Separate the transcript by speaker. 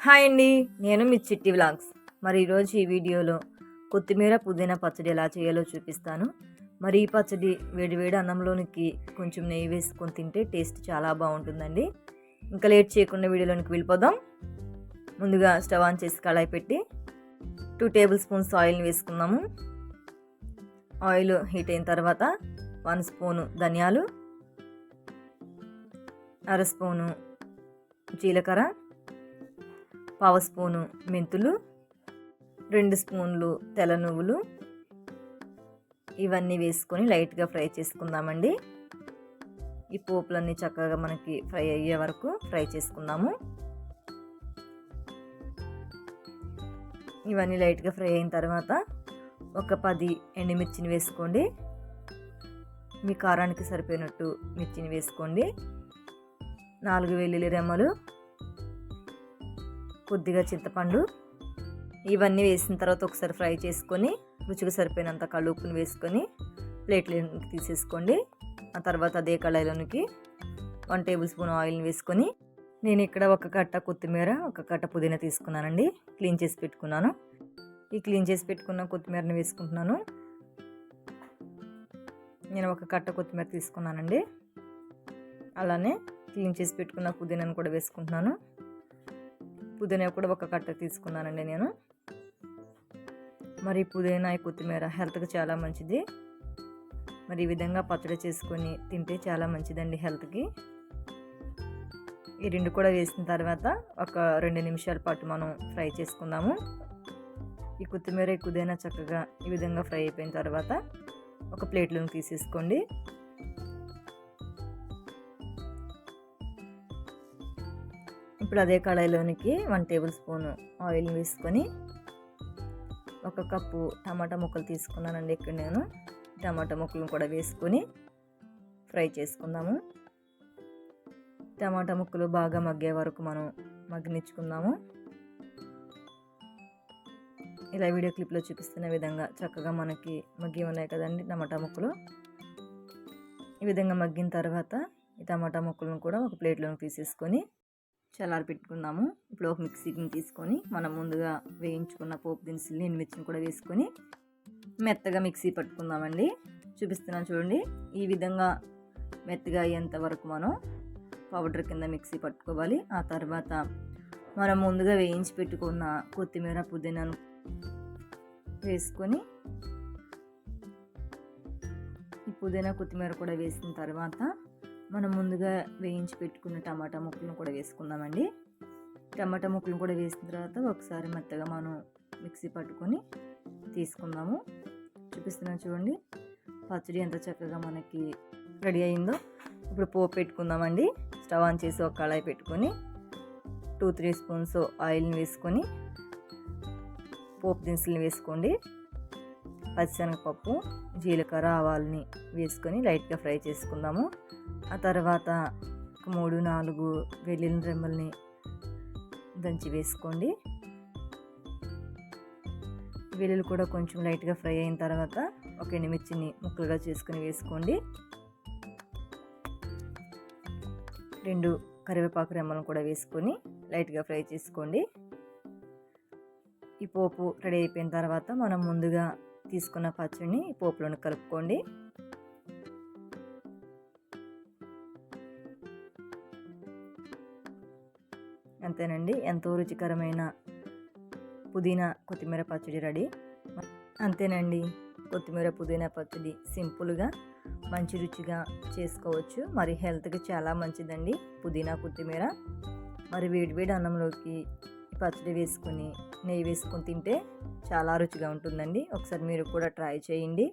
Speaker 1: Hi అండి, నేను మీ చిట్టి వ్లాగ్స్. మరి ఈరోజు ఈ వీడియోలో కొత్తిమీర పుదీనా పచ్చడి ఎలా చేయాలో చూపిస్తాను. మరి ఈ పచ్చడి వేడివేడి అన్నంలోనికి కొంచెం నెయ్యి వేసుకొని తింటే టేస్ట్ చాలా బాగుంటుందండి. ఇంకా లేట్ చేయకుండా వీడియోలోనికి వెళ్ళిపోదాం. ముందుగా స్టవ్ ఆన్ చేసి కళాయి పెట్టి 2 టేబుల్ స్పూన్స్ ఆయిల్ని వేసుకుందాము. ఆయిల్ హీట్ అయిన తర్వాత 1 స్పూను ధనియాలు, 1/2 స్పూను జీలకర్ర, 1/2 స్పూను మెంతులు, 2 స్పూన్లు తెల్ల నువ్వులు ఇవన్నీ వేసుకొని లైట్గా ఫ్రై చేసుకుందామండి. ఈ పోపులన్నీ చక్కగా మనకి ఫ్రై అయ్యే వరకు ఫ్రై చేసుకుందాము. ఇవన్నీ లైట్గా ఫ్రై అయిన తర్వాత ఒక 10 ఎండుమిర్చిని వేసుకోండి. మీ కారానికి సరిపోయినట్టు మిర్చిని వేసుకోండి. 4 వెల్లుల్లి రెమ్మలు, కొద్దిగా చింతపండు ఇవన్నీ వేసిన తర్వాత ఒకసారి ఫ్రై చేసుకొని రుచికి సరిపోయినంత కలుపుని వేసుకొని ప్లేట్లోకి తీసేసుకోండి. ఆ తర్వాత అదే కళాయిలోనికి 1 టేబుల్ స్పూన్ ఆయిల్ని వేసుకొని నేను ఇక్కడ ఒక కట్ట కొత్తిమీర, ఒక కట్ట పుదీనా తీసుకున్నానండి. క్లీన్ చేసి పెట్టుకున్నాను. ఈ క్లీన్ చేసి పెట్టుకున్న కొత్తిమీరని వేసుకుంటున్నాను. నేను ఒక కట్ట కొత్తిమీర తీసుకున్నానండి. అలానే క్లీన్ చేసి పెట్టుకున్న పుదీనాను కూడా వేసుకుంటున్నాను. పుదీనా కూడా ఒక కట్ట తీసుకున్నానండి నేను. మరి పుదీనా కొత్తిమీర హెల్త్కి చాలా మంచిది. మరి ఈ విధంగా పచ్చడి చేసుకొని తింటే చాలా మంచిదండి హెల్త్కి. ఈ రెండు కూడా వేసిన తర్వాత ఒక 2 నిమిషాల పాటు మనం ఫ్రై చేసుకుందాము. ఈ కొత్తిమీర పుదీనా చక్కగా ఈ విధంగా ఫ్రై అయిపోయిన తర్వాత ఒక ప్లేట్లోకి తీసేసుకోండి. ఇప్పుడు అదే కళాయిలోనికి 1 టేబుల్ స్పూన్ ఆయిల్ వేసుకొని 1 కప్పు టమాటా ముక్కలు తీసుకున్నానండి. ఇక్కడ నేను టమాటా ముక్కలను కూడా వేసుకొని ఫ్రై చేసుకుందాము. టమాటా ముక్కలు బాగా మగ్గే వరకు మనం మగ్గనిచ్చుకుందాము. ఇలా వీడియో క్లిప్లో చూపిస్తున్న విధంగా చక్కగా మనకి మగ్గి ఉన్నాయి కదండి టమాటా ముక్కలు. ఈ విధంగా మగ్గిన తర్వాత ఈ టమాటా ముక్కలను కూడా ఒక ప్లేట్లోకి తీసేసుకొని చల్లారి పెట్టుకుందాము. ఇప్పుడు ఒక మిక్సీని తీసుకొని మనం ముందుగా వేయించుకున్న పోపు దినుసుల్ని ఎండుమిర్చిని కూడా వేసుకొని మెత్తగా మిక్సీ పట్టుకుందామండి. చూపిస్తున్నాను చూడండి. ఈ విధంగా మెత్తగా అయ్యేంత వరకు మనం పౌడర్ కింద మిక్సీ పట్టుకోవాలి. ఆ తర్వాత మనం ముందుగా వేయించి పెట్టుకున్న కొత్తిమీర పుదీనాను వేసుకొని ఈ పుదీనా కొత్తిమీర కూడా వేసిన తర్వాత మనం ముందుగా వేయించి పెట్టుకున్న టమాటా ముక్కలను కూడా వేసుకుందామండి. టమాటా ముక్కలను కూడా వేసిన తర్వాత ఒకసారి మెత్తగా మనం మిక్సీ పట్టుకొని తీసుకుందాము. చూపిస్తున్నాను చూడండి పచ్చడి ఎంత చక్కగా మనకి రెడీ అయిందో. ఇప్పుడు పోపు పెట్టుకుందామండి. స్టవ్ ఆన్ చేసి ఒక కళాయి పెట్టుకొని 2-3 స్పూన్స్ ఆయిల్ని వేసుకొని పోపు దినుసుల్ని వేసుకోండి. పచ్చిశనగపప్పు, జీలకర్ర, ఆవాలని వేసుకొని లైట్గా ఫ్రై చేసుకుందాము. ఆ తర్వాత 3-4 వెల్లుల్లి రెమ్మల్ని దంచి వేసుకోండి. వెల్లుల్లి కూడా కొంచెం లైట్గా ఫ్రై అయిన తర్వాత ఒక ఎండుమిర్చిని ముక్కలుగా చేసుకుని వేసుకోండి. 2 కరివేపాకు రెమ్మలను కూడా వేసుకొని లైట్గా ఫ్రై చేసుకోండి. ఈ పోపు రెడీ అయిపోయిన తర్వాత మనం ముందుగా తీసుకున్న పచ్చడిని ఈ పోపులోని కలుపుకోండి. అంతేనండి, ఎంతో రుచికరమైన పుదీనా కొత్తిమీర పచ్చడి రెడీ. అంతేనండి, కొత్తిమీర పుదీనా పచ్చడి సింపుల్గా మంచి రుచిగా చేసుకోవచ్చు. మరి హెల్త్కి చాలా మంచిదండి పుదీనా కొత్తిమీర. మరి వేడివేడి అన్నంలోకి పచ్చడి వేసుకొని నెయ్యి వేసుకొని తింటే చాలా రుచిగా ఉంటుందండి. ఒకసారి మీరు కూడా ట్రై చేయండి.